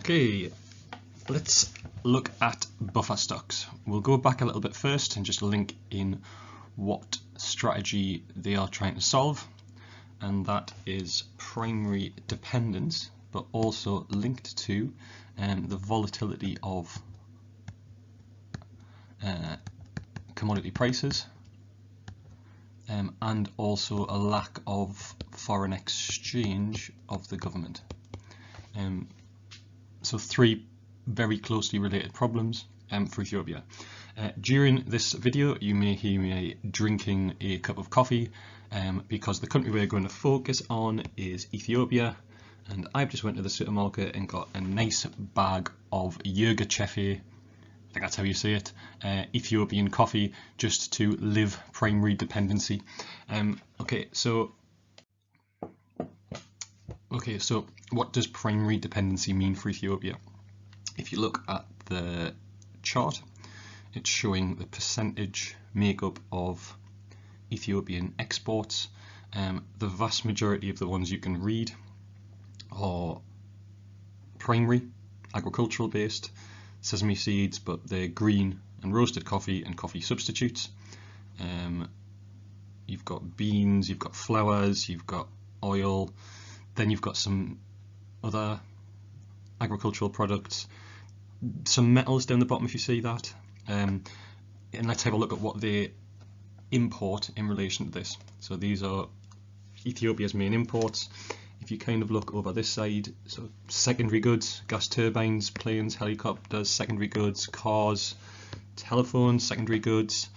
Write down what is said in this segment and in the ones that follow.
Okay, let's look at buffer stocks. We'll go back a little bit first and just link in what strategy they are trying to solve, and that is primary dependence, but also linked to the volatility of commodity prices, and also a lack of foreign exchange of the government. So three very closely related problems for Ethiopia. During this video you may hear me drinking a cup of coffee because the country we're going to focus on is Ethiopia, and I've just went to the supermarket and got a nice bag of Yirgacheffe, I think that's how you say it, Ethiopian coffee, just to live primary dependency. So what does primary dependency mean for Ethiopia? If you look at the chart, it's showing the percentage makeup of Ethiopian exports. The vast majority of the ones you can read are primary, agricultural based, sesame seeds, but they're green and roasted coffee and coffee substitutes. You've got beans, you've got flours, you've got oil, then you've got some other agricultural products, some metals down the bottom if you see that, and let's have a look at what they import in relation to this. So these are Ethiopia's main imports. If you kind of look over this side, so secondary goods, gas turbines, planes, helicopters, secondary goods, cars, telephones, secondary goods,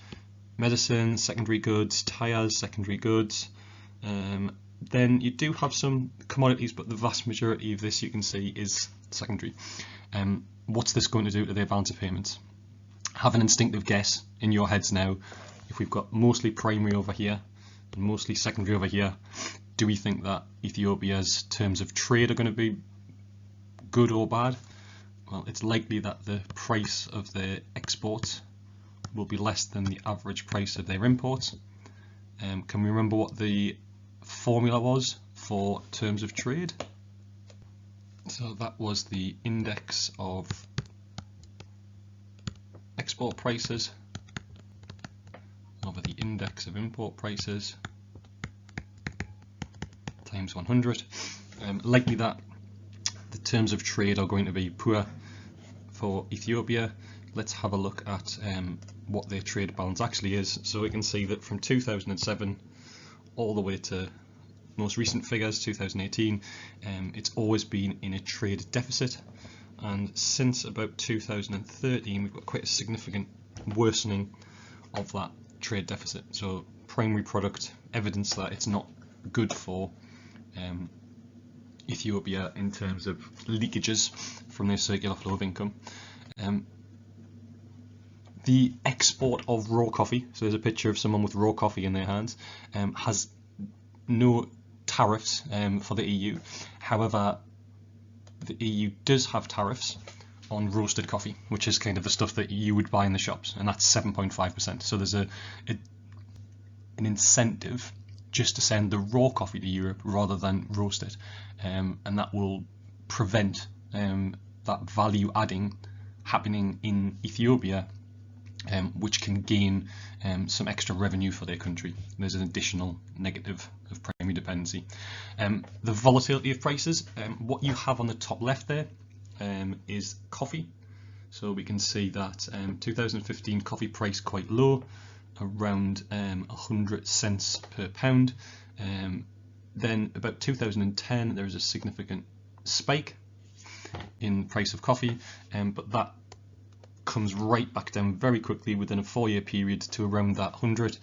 medicine, secondary goods, tyres, secondary goods. Then you do have some commodities, but the vast majority of this you can see is secondary. What's this going to do to their balance of payments? Have an instinctive guess in your heads now. If we've got mostly primary over here and mostly secondary over here, do we think that Ethiopia's terms of trade are going to be good or bad? Well, it's likely that the price of their exports will be less than the average price of their imports. Can we remember what the formula was for terms of trade? So that was the index of export prices over the index of import prices times 100. Likely that the terms of trade are going to be poor for Ethiopia. Let's have a look at what their trade balance actually is. So we can see that from 2007 all the way to most recent figures, 2018, it's always been in a trade deficit, and since about 2013 we've got quite a significant worsening of that trade deficit. So primary product evidence that it's not good for Ethiopia in terms of leakages from their circular flow of income. The export of raw coffee, so there's a picture of someone with raw coffee in their hands, has no tariffs for the EU. However, the EU does have tariffs on roasted coffee, which is kind of the stuff that you would buy in the shops, and that's 7.5%. So there's an incentive just to send the raw coffee to Europe rather than roast it, and that will prevent that value adding happening in Ethiopia, which can gain some extra revenue for their country. There's an additional negative of primary dependency. The volatility of prices, what you have on the top left there is coffee. So we can see that 2015 coffee price quite low, around 100 cents per pound. Then about 2010 there is a significant spike in price of coffee, but that comes right back down very quickly within a 4-year period to around that 100,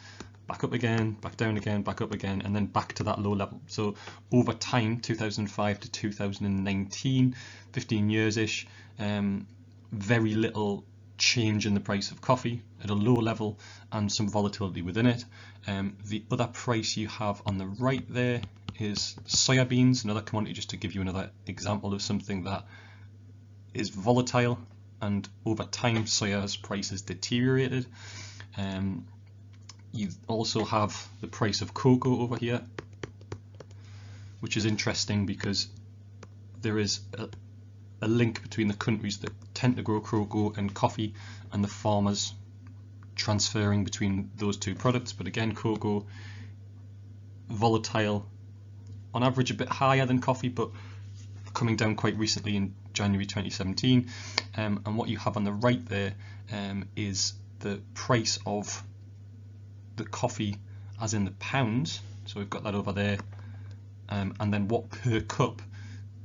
back up again, back down again, back up again, and then back to that low level. So over time, 2005 to 2019, 15 years-ish, very little change in the price of coffee at a low level and some volatility within it. The other price you have on the right there is soya beans, another commodity, just to give you another example of something that is volatile, and over time soya's price has deteriorated. You also have the price of cocoa over here, which is interesting because there is a link between the countries that tend to grow cocoa and coffee and the farmers transferring between those two products. But again, cocoa volatile, on average a bit higher than coffee, but coming down quite recently in January 2017. And what you have on the right there is the price of the coffee as in the pounds. So we've got that over there, and then what per cup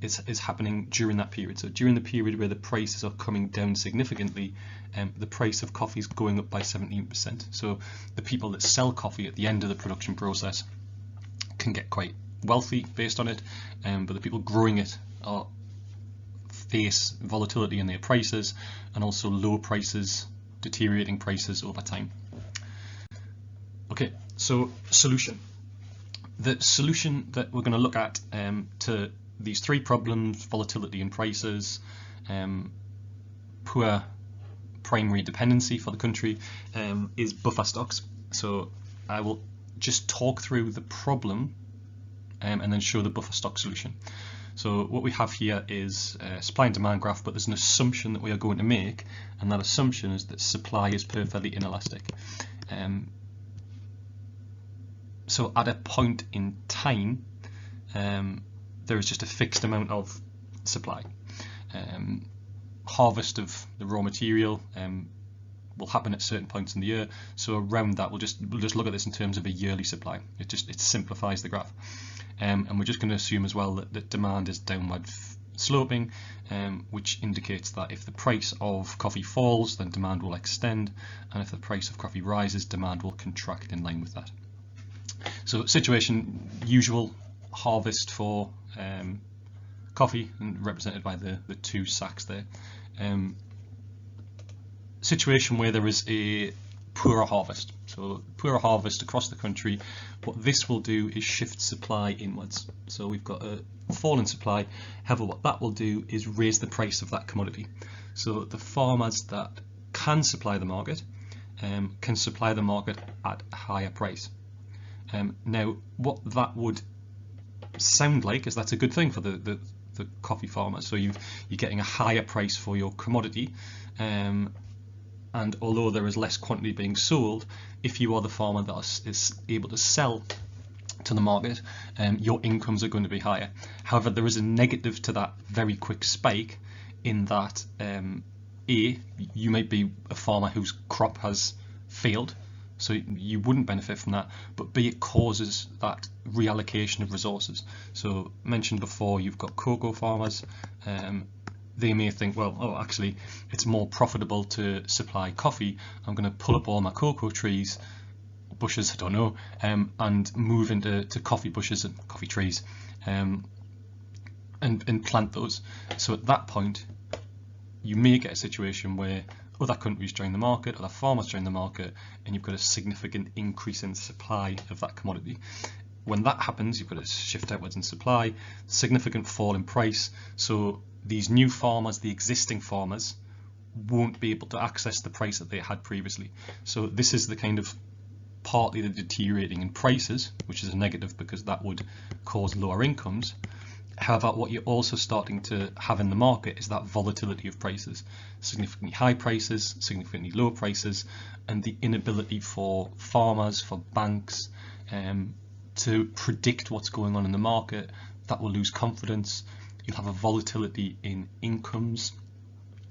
is happening during that period. So during the period where the prices are coming down significantly, the price of coffee is going up by 17%. So the people that sell coffee at the end of the production process can get quite wealthy based on it, but the people growing it face volatility in their prices and also low prices, deteriorating prices over time. Okay, so solution. The solution that we're going to look at to these three problems, volatility in prices, poor primary dependency for the country, is buffer stocks. So I will just talk through the problem and then show the buffer stock solution. So what we have here is a supply and demand graph, but there's an assumption that we are going to make, and that assumption is that supply is perfectly inelastic. So at a point in time, there is just a fixed amount of supply. Harvest of the raw material will happen at certain points in the year. So around that, we'll just look at this in terms of a yearly supply. It simplifies the graph, and we're just going to assume as well that demand is downward sloping, which indicates that if the price of coffee falls, then demand will extend, and if the price of coffee rises, demand will contract in line with that. So situation usual, harvest for coffee, and represented by the two sacks there. Situation where there is a poorer harvest. So poorer harvest across the country, what this will do is shift supply inwards. So we've got a fall in supply, however what that will do is raise the price of that commodity. So the farmers that can supply the market can supply the market at a higher price. Now what that would sound like is that's a good thing for the coffee farmer. So you're getting a higher price for your commodity, and although there is less quantity being sold, if you are the farmer that is able to sell to the market, your incomes are going to be higher. However, there is a negative to that very quick spike in that A, you might be a farmer whose crop has failed, so you wouldn't benefit from that, but B, it causes that reallocation of resources. So mentioned before, you've got cocoa farmers, they may think, well, oh, actually it's more profitable to supply coffee, I'm going to pull up all my cocoa trees, bushes, I don't know, and move into coffee bushes and coffee trees, and plant those. So at that point you may get a situation where other countries join the market, other farmers join the market, and you've got a significant increase in supply of that commodity. When that happens, you've got a shift outwards in supply, significant fall in price, so these new farmers, the existing farmers, won't be able to access the price that they had previously. So this is the kind of partly the deteriorating in prices, which is a negative because that would cause lower incomes. However, what you're also starting to have in the market is that volatility of prices, significantly high prices, significantly low prices, and the inability for farmers, for banks, to predict what's going on in the market. That will lose confidence. You'll have a volatility in incomes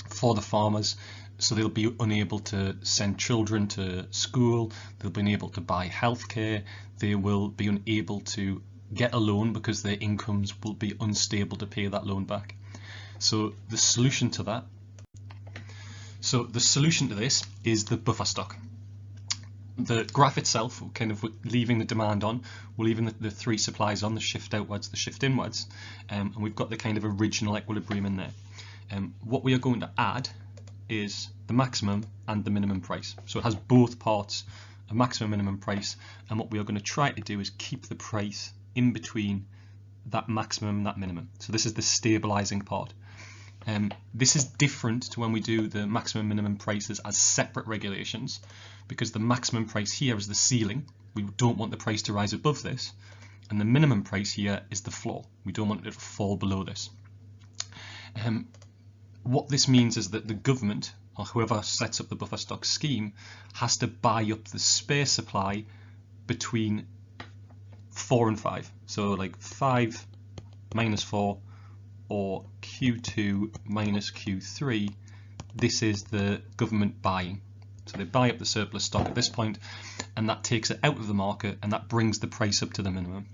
for the farmers, so they'll be unable to send children to school, they'll be unable to buy healthcare, they will be unable to get a loan because their incomes will be unstable to pay that loan back. So the solution to that, this is the buffer stock. The graph itself, kind of leaving the demand on, we're leaving the three supplies on, the shift outwards, the shift inwards, and we've got the kind of original equilibrium in there. What we are going to add is the maximum and the minimum price. So it has both parts, a maximum minimum price, and what we are going to try to do is keep the price in between that maximum and that minimum. So this is the stabilizing part. This is different to when we do the maximum minimum prices as separate regulations, because the maximum price here is the ceiling. We don't want the price to rise above this, and the minimum price here is the floor. We don't want it to fall below this. What this means is that the government, or whoever sets up the buffer stock scheme, has to buy up the spare supply between 4 and 5. So like 5 minus 4 or Q2 minus Q3, this is the government buying. So they buy up the surplus stock at this point, and that takes it out of the market, and that brings the price up to the minimum.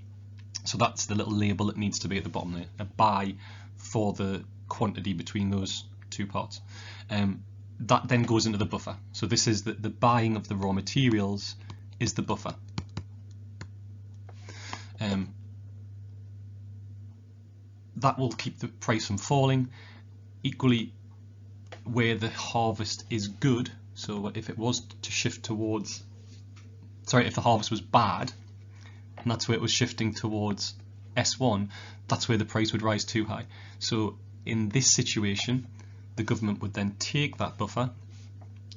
So that's the little label that needs to be at the bottom there, a buy for the quantity between those two parts. That then goes into the buffer. So this is the buying of the raw materials is the buffer. That will keep the price from falling. Equally, where the harvest is good, so if it was to shift towards, if the harvest was bad, and that's where it was shifting towards S1, that's where the price would rise too high. So in this situation, the government would then take that buffer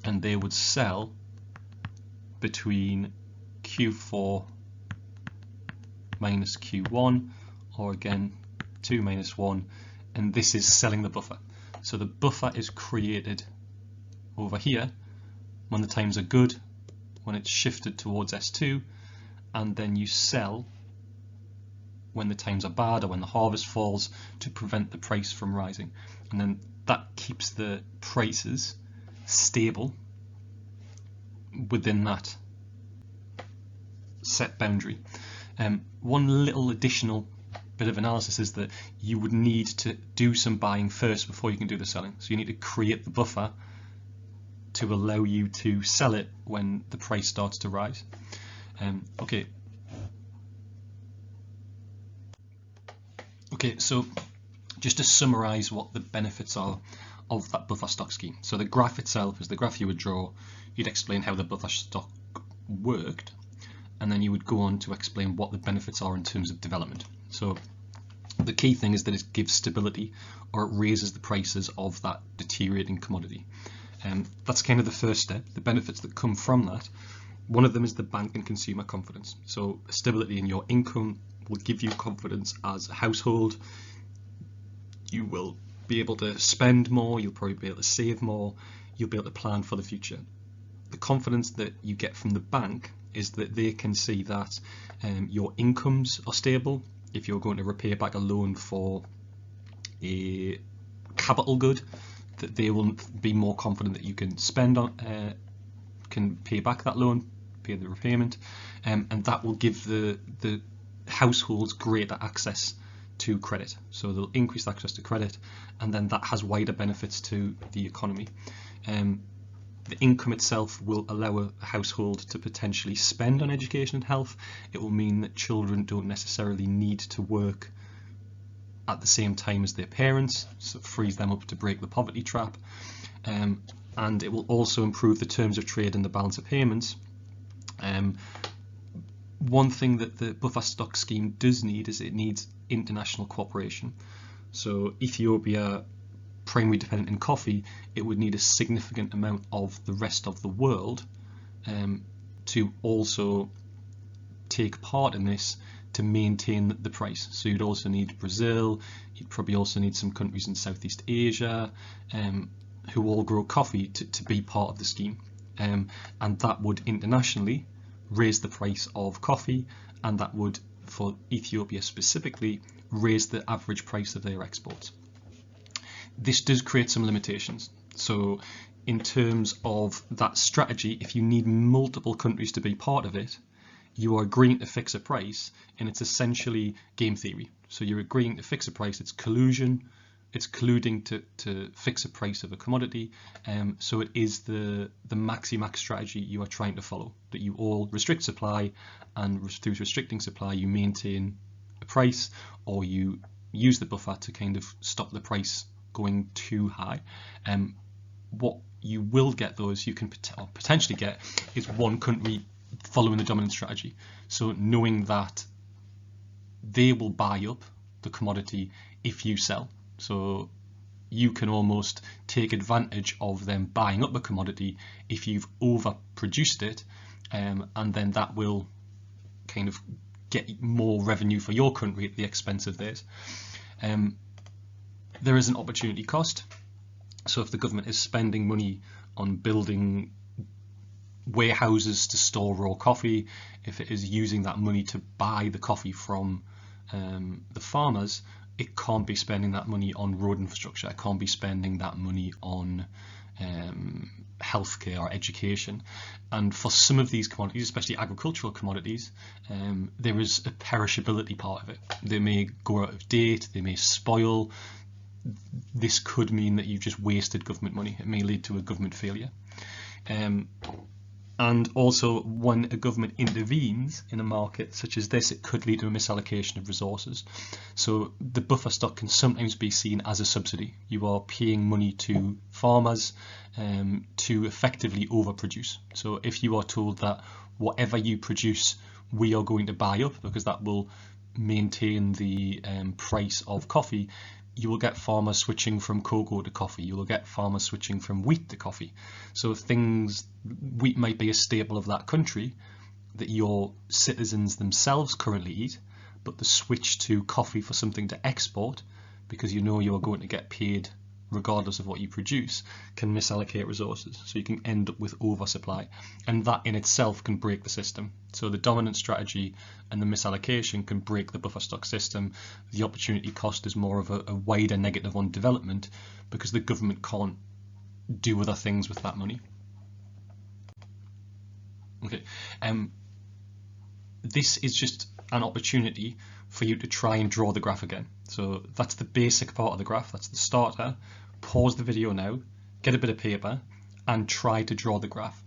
and they would sell between Q4 minus Q1, or again 2 minus 1, and this is selling the buffer. So the buffer is created over here when the times are good, when it's shifted towards S2, and then you sell when the times are bad or when the harvest falls to prevent the price from rising. And then that keeps the prices stable within that set boundary. One little additional bit of analysis is that you would need to do some buying first before you can do the selling. So you need to create the buffer to allow you to sell it when the price starts to rise. Okay, so just to summarize what the benefits are of that buffer stock scheme. So the graph itself is the graph you would draw. You'd explain how the buffer stock worked, and then you would go on to explain what the benefits are in terms of development. So the key thing is that it gives stability, or it raises the prices of that deteriorating commodity. That's kind of the first step. The benefits that come from that, one of them is the bank and consumer confidence. So stability in your income will give you confidence as a household. You will be able to spend more, you'll probably be able to save more, you'll be able to plan for the future. The confidence that you get from the bank is that they can see that your incomes are stable. If you're going to repay back a loan for a capital good, that they will be more confident that you can spend on, can pay back that loan, pay the repayment, and that will give the households greater access to credit. So they'll increase access to credit, and then that has wider benefits to the economy. The income itself will allow a household to potentially spend on education and health. It will mean that children don't necessarily need to work at the same time as their parents, so it frees them up to break the poverty trap. And it will also improve the terms of trade and the balance of payments. One thing that the buffer stock scheme does need is it needs international cooperation. So Ethiopia, primarily dependent in coffee, it would need a significant amount of the rest of the world to also take part in this to maintain the price. So you'd also need Brazil, you'd probably also need some countries in Southeast Asia who all grow coffee to be part of the scheme. And that would internationally raise the price of coffee, and that would, for Ethiopia specifically, raise the average price of their exports. This does create some limitations. So in terms of that strategy, if you need multiple countries to be part of it, you are agreeing to fix a price, and it's essentially game theory. So you're agreeing to fix a price, it's collusion, it's colluding to fix a price of a commodity. So it is the maxi-max strategy you are trying to follow, that you all restrict supply, and through restricting supply you maintain a price, or you use the buffer to kind of stop the price going too high. What you will get, though, is you can potentially get is one country following the dominant strategy. So knowing that they will buy up the commodity if you sell. So you can almost take advantage of them buying up the commodity if you've overproduced it, and then that will kind of get more revenue for your country at the expense of theirs. There is an opportunity cost. So if the government is spending money on building warehouses to store raw coffee, if it is using that money to buy the coffee from the farmers, it can't be spending that money on road infrastructure, it can't be spending that money on healthcare or education. And for some of these commodities, especially agricultural commodities, there is a perishability part of it. They may go out of date, they may spoil. This could mean that you've just wasted government money. It may lead to a government failure. And also, when a government intervenes in a market such as this, it could lead to a misallocation of resources. So the buffer stock can sometimes be seen as a subsidy. You are paying money to farmers to effectively overproduce. So if you are told that whatever you produce, we are going to buy up because that will maintain the price of coffee, you will get farmers switching from cocoa to coffee. You will get farmers switching from wheat to coffee. So wheat might be a staple of that country that your citizens themselves currently eat, but the switch to coffee for something to export, because you know you are going to get paid regardless of what you produce, can misallocate resources. So you can end up with oversupply, and that in itself can break the system. So the dominant strategy and the misallocation can break the buffer stock system. The opportunity cost is more of a wider negative on development because the government can't do other things with that money. Okay, this is just an opportunity for you to try and draw the graph again. So that's the basic part of the graph, that's the starter. Pause the video now, get a bit of paper and try to draw the graph.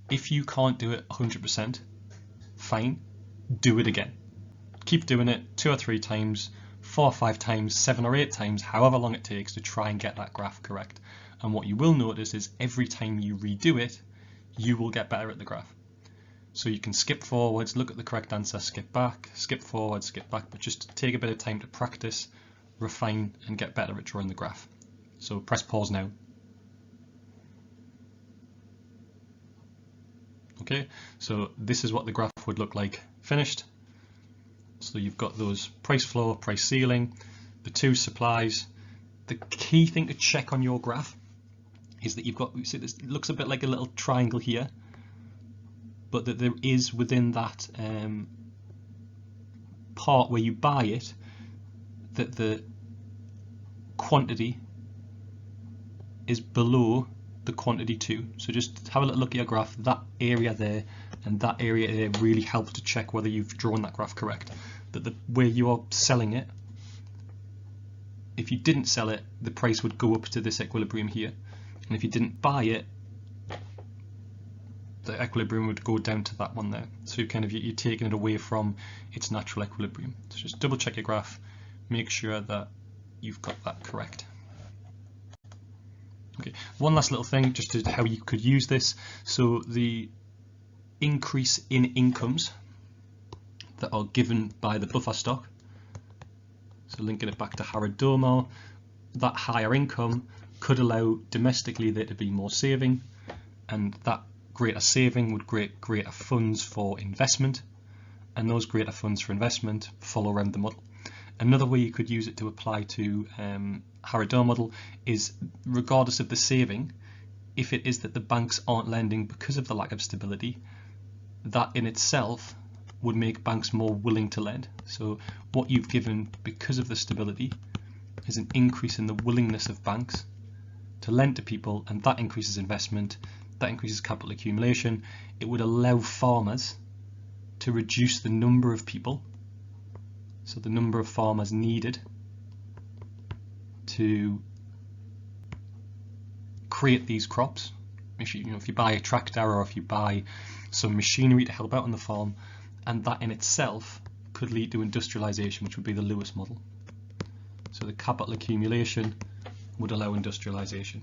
If you can't do it 100%, fine, do it again. Keep doing it 2 or 3 times, 4 or 5 times, 7 or 8 times, however long it takes to try and get that graph correct. And what you will notice is every time you redo it, you will get better at the graph. So you can skip forwards, look at the correct answer, skip back, skip forward, skip back, but just take a bit of time to practice, refine and get better at drawing the graph. So press pause now. Okay, so this is what the graph would look like finished. So you've got those price floor, price ceiling, the 2 supplies. The key thing to check on your graph is that you've got, you see this looks a bit like a little triangle here, but that there is within that part where you buy it, that the quantity is below the quantity too. So just have a little look at your graph. That area there and that area there really helps to check whether you've drawn that graph correct. That where you are selling it, if you didn't sell it, the price would go up to this equilibrium here, and if you didn't buy it, the equilibrium would go down to that one there. So you're taking it away from its natural equilibrium. So just double check your graph, make sure that you've got that correct. Okay, one last little thing just to how you could use this. So the increase in incomes that are given by the buffer stock, so linking it back to Harrod-Domar, that higher income could allow domestically there to be more saving, and that greater saving would create greater funds for investment, and those greater funds for investment follow around the model. Another way you could use it to apply to Harrod-Domar model is, regardless of the saving, if it is that the banks aren't lending because of the lack of stability, that in itself would make banks more willing to lend. So what you've given because of the stability is an increase in the willingness of banks to lend to people, and that increases investment, that increases capital accumulation. It would allow farmers to reduce the number of people, so the number of farmers needed to create these crops. If you buy a tractor or if you buy some machinery to help out on the farm, and that in itself could lead to industrialization, which would be the Lewis model. So the capital accumulation would allow industrialization.